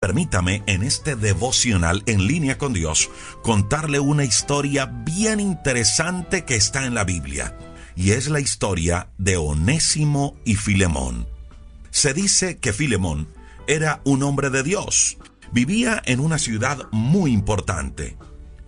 Permítame en este devocional en línea con Dios contarle una historia bien interesante que está en la Biblia, y es la historia de Onésimo y Filemón. Se dice que Filemón era un hombre de Dios. Vivía en una ciudad muy importante,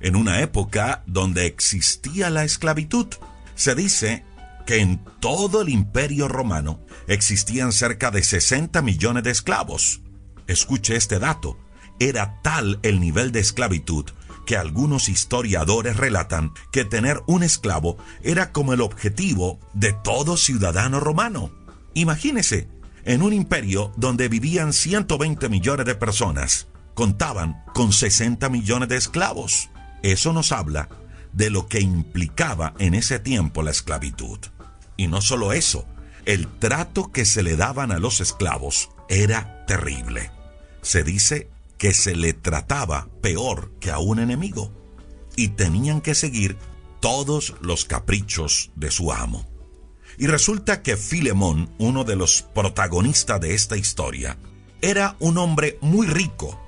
en una época donde existía la esclavitud. Se dice que en todo el Imperio Romano existían cerca de 60 millones de esclavos. Escuche este dato. Era tal el nivel de esclavitud que algunos historiadores relatan que tener un esclavo era como el objetivo de todo ciudadano romano. Imagínese, en un imperio donde vivían 120 millones de personas, contaban con 60 millones de esclavos. Eso nos habla de lo que implicaba en ese tiempo la esclavitud. Y no solo eso, el trato que se le daban a los esclavos era terrible. Se dice que se le trataba peor que a un enemigo y tenían que seguir todos los caprichos de su amo. Y resulta que Filemón, uno de los protagonistas de esta historia, era un hombre muy rico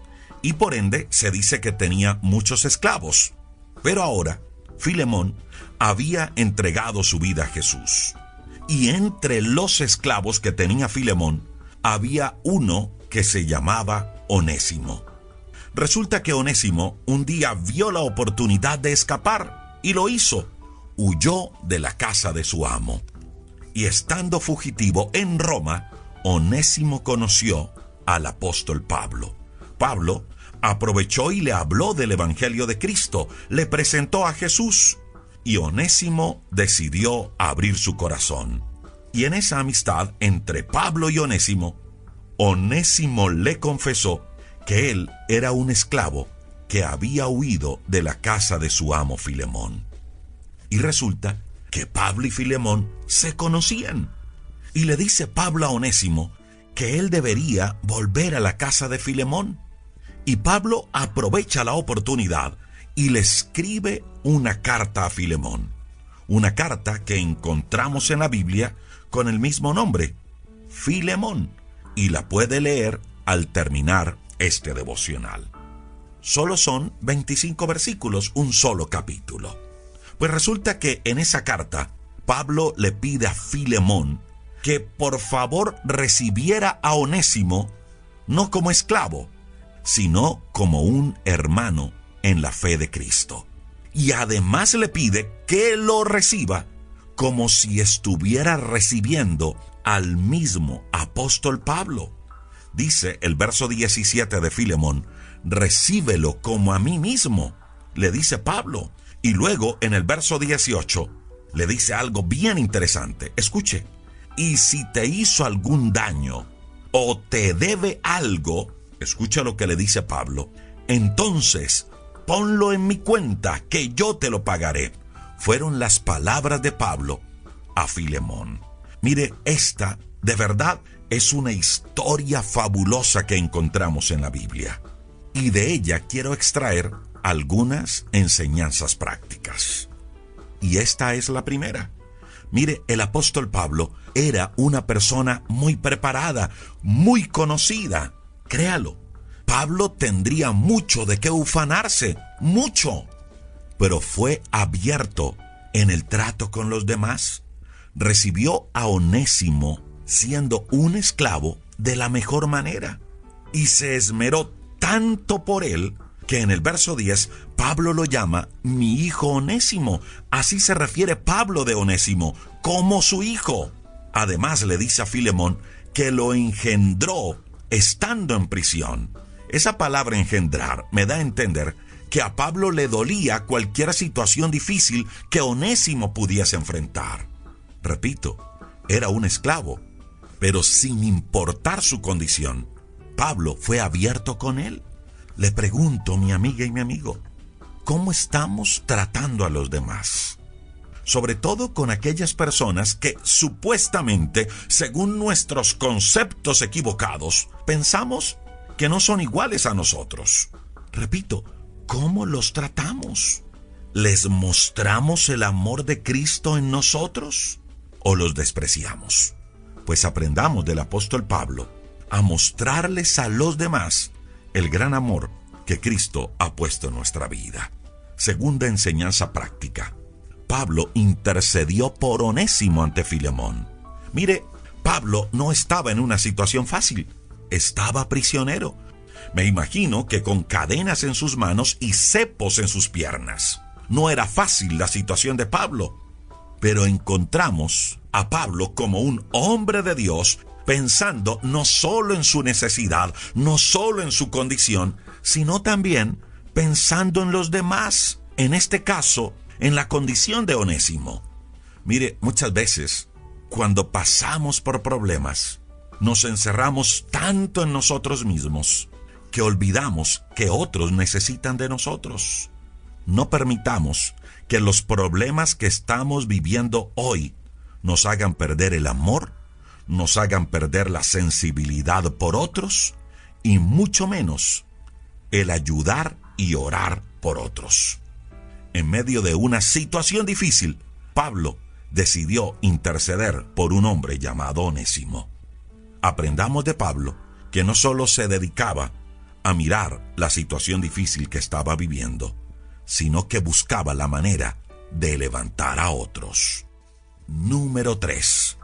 y por ende se dice que tenía muchos esclavos. Pero ahora, Filemón había entregado su vida a Jesús. Y entre los esclavos que tenía Filemón, había uno que se llamaba Onésimo. Resulta que Onésimo un día vio la oportunidad de escapar y lo hizo. Huyó de la casa de su amo. Y estando fugitivo en Roma, Onésimo conoció al apóstol Pablo. Pablo aprovechó y le habló del Evangelio de Cristo, le presentó a Jesús, y Onésimo decidió abrir su corazón. Y en esa amistad entre Pablo y Onésimo le confesó que él era un esclavo que había huido de la casa de su amo Filemón. Y resulta que Pablo y Filemón se conocían. Y le dice Pablo a Onésimo que él debería volver a la casa de Filemón. Y Pablo aprovecha la oportunidad y le escribe una carta a Filemón. Una carta que encontramos en la Biblia con el mismo nombre, Filemón. Y la puede leer al terminar este devocional. Solo son 25 versículos, un solo capítulo. Pues resulta que en esa carta, Pablo le pide a Filemón que por favor recibiera a Onésimo no como esclavo, sino como un hermano en la fe de Cristo. Y además le pide que lo reciba como si estuviera recibiendo al mismo apóstol Pablo. Dice el verso 17 de Filemón: recíbelo como a mí mismo, le dice Pablo. Y luego en el verso 18 le dice algo bien interesante. Escuche: y si te hizo algún daño o te debe algo, escucha lo que le dice Pablo, entonces ponlo en mi cuenta, que yo te lo pagaré. Fueron las palabras de Pablo a Filemón. Mire, esta de verdad es una historia fabulosa que encontramos en la Biblia. Y de ella quiero extraer algunas enseñanzas prácticas. Y esta es la primera. Mire, el apóstol Pablo era una persona muy preparada, muy conocida. Créalo, Pablo tendría mucho de qué ufanarse, mucho. Pero fue abierto en el trato con los demás. Recibió a Onésimo siendo un esclavo de la mejor manera. Y se esmeró tanto por él que en el verso 10 Pablo lo llama mi hijo Onésimo. Así se refiere Pablo de Onésimo, como su hijo. Además le dice a Filemón que lo engendró estando en prisión. Esa palabra engendrar me da a entender que a Pablo le dolía cualquier situación difícil que Onésimo pudiese enfrentar. Repito, era un esclavo, pero sin importar su condición, Pablo fue abierto con él. Le pregunto, mi amiga y mi amigo, ¿cómo estamos tratando a los demás? Sobre todo con aquellas personas que supuestamente, según nuestros conceptos equivocados, pensamos que no son iguales a nosotros. Repito, ¿cómo los tratamos? ¿Les mostramos el amor de Cristo en nosotros o los despreciamos? Pues aprendamos del apóstol Pablo a mostrarles a los demás el gran amor que Cristo ha puesto en nuestra vida. Segunda enseñanza práctica. Pablo intercedió por Onésimo ante Filemón. Mire, Pablo no estaba en una situación fácil. Estaba prisionero. Me imagino que con cadenas en sus manos y cepos en sus piernas. No era fácil la situación de Pablo. Pero encontramos a Pablo como un hombre de Dios, pensando no solo en su necesidad, no solo en su condición, sino también pensando en los demás. En este caso, en la condición de Onésimo. Mire, muchas veces, cuando pasamos por problemas, nos encerramos tanto en nosotros mismos que olvidamos que otros necesitan de nosotros. No permitamos que los problemas que estamos viviendo hoy nos hagan perder el amor, nos hagan perder la sensibilidad por otros y mucho menos el ayudar y orar por otros. En medio de una situación difícil, Pablo decidió interceder por un hombre llamado Onésimo. Aprendamos de Pablo que no solo se dedicaba a mirar la situación difícil que estaba viviendo, sino que buscaba la manera de levantar a otros. Número 3.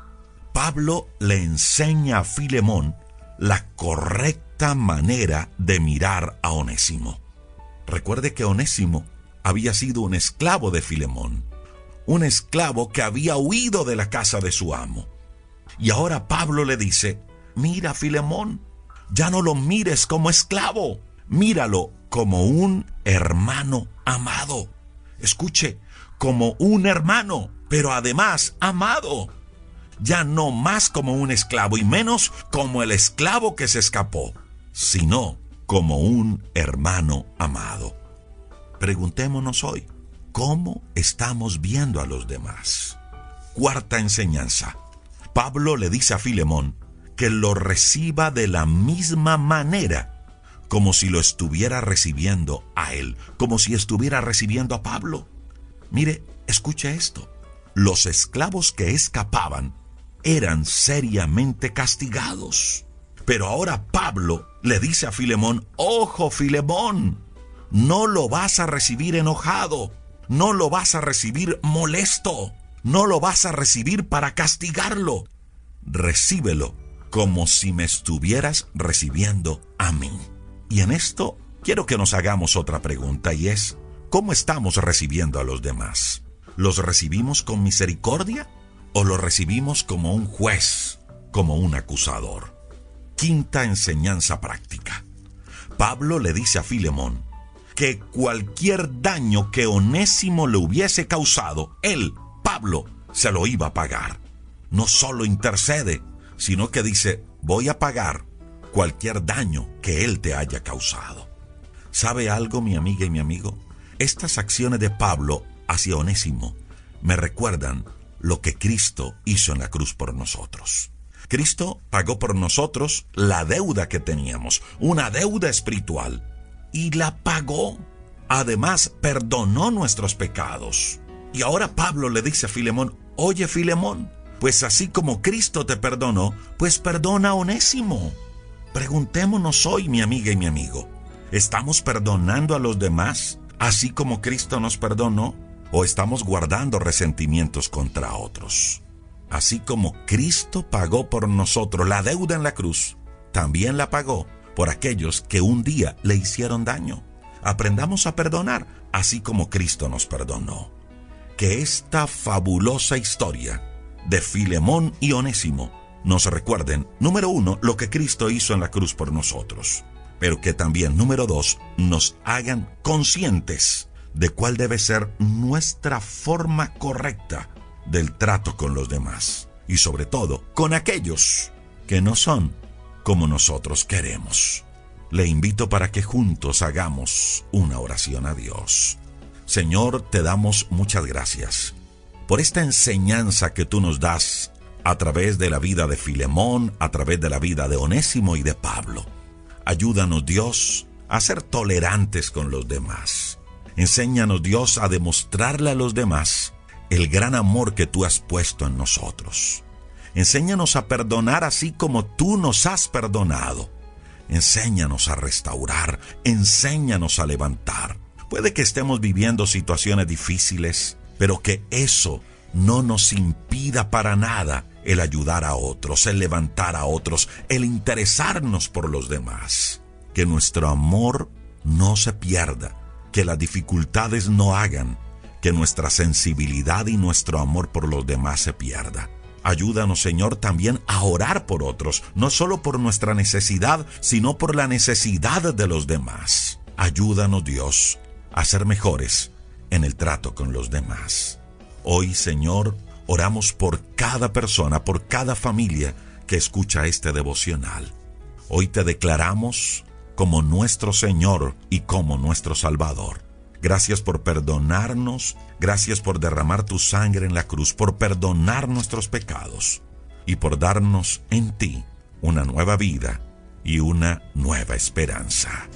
Pablo le enseña a Filemón la correcta manera de mirar a Onésimo. Recuerde que Onésimo había sido un esclavo de Filemón, un esclavo que había huido de la casa de su amo. Y ahora Pablo le dice: mira, Filemón, ya no lo mires como esclavo, míralo como un hermano amado. Escuche, como un hermano, pero además amado. Ya no más como un esclavo y menos como el esclavo que se escapó, sino como un hermano amado. Preguntémonos hoy, ¿cómo estamos viendo a los demás? Cuarta enseñanza. Pablo le dice a Filemón que lo reciba de la misma manera, como si lo estuviera recibiendo a él, como si estuviera recibiendo a Pablo. Mire, escuche esto. Los esclavos que escapaban eran seriamente castigados. Pero ahora Pablo le dice a Filemón: ojo, Filemón, no lo vas a recibir enojado, no lo vas a recibir molesto, no lo vas a recibir para castigarlo. Recíbelo como si me estuvieras recibiendo a mí. Y en esto quiero que nos hagamos otra pregunta, y es: ¿cómo estamos recibiendo a los demás? ¿Los recibimos con misericordia o los recibimos como un juez, como un acusador? Quinta enseñanza práctica. Pablo le dice a Filemón que cualquier daño que Onésimo le hubiese causado, él, Pablo, se lo iba a pagar. No solo intercede, sino que dice: voy a pagar cualquier daño que él te haya causado. ¿Sabe algo, mi amiga y mi amigo? Estas acciones de Pablo hacia Onésimo me recuerdan lo que Cristo hizo en la cruz por nosotros. Cristo pagó por nosotros la deuda que teníamos, una deuda espiritual, y la pagó. Además, perdonó nuestros pecados. Y ahora Pablo le dice a Filemón: oye, Filemón, pues así como Cristo te perdonó, pues perdona a Onésimo. Preguntémonos hoy, mi amiga y mi amigo, ¿estamos perdonando a los demás así como Cristo nos perdonó? ¿O estamos guardando resentimientos contra otros? Así como Cristo pagó por nosotros la deuda en la cruz, también la pagó por aquellos que un día le hicieron daño. Aprendamos a perdonar, así como Cristo nos perdonó. Que esta fabulosa historia de Filemón y Onésimo nos recuerden, número 1, lo que Cristo hizo en la cruz por nosotros, pero que también, número 2, nos hagan conscientes de cuál debe ser nuestra forma correcta del trato con los demás, y sobre todo con aquellos que no son como nosotros queremos. Le invito para que juntos hagamos una oración a Dios. Señor, te damos muchas gracias por esta enseñanza que tú nos das a través de la vida de Filemón, a través de la vida de Onésimo y de Pablo. Ayúdanos, Dios, a ser tolerantes con los demás. Enséñanos, Dios, a demostrarle a los demás el gran amor que tú has puesto en nosotros. Enséñanos a perdonar así como tú nos has perdonado. Enséñanos a restaurar, enséñanos a levantar. Puede que estemos viviendo situaciones difíciles, pero que eso no nos impida para nada el ayudar a otros, el levantar a otros, el interesarnos por los demás. Que nuestro amor no se pierda, que las dificultades no hagan que nuestra sensibilidad y nuestro amor por los demás se pierda. Ayúdanos, Señor, también a orar por otros, no solo por nuestra necesidad, sino por la necesidad de los demás. Ayúdanos, Dios, a ser mejores en el trato con los demás. Hoy, Señor, oramos por cada persona, por cada familia que escucha este devocional. Hoy te declaramos como nuestro Señor y como nuestro Salvador. Gracias por perdonarnos, gracias por derramar tu sangre en la cruz, por perdonar nuestros pecados y por darnos en ti una nueva vida y una nueva esperanza.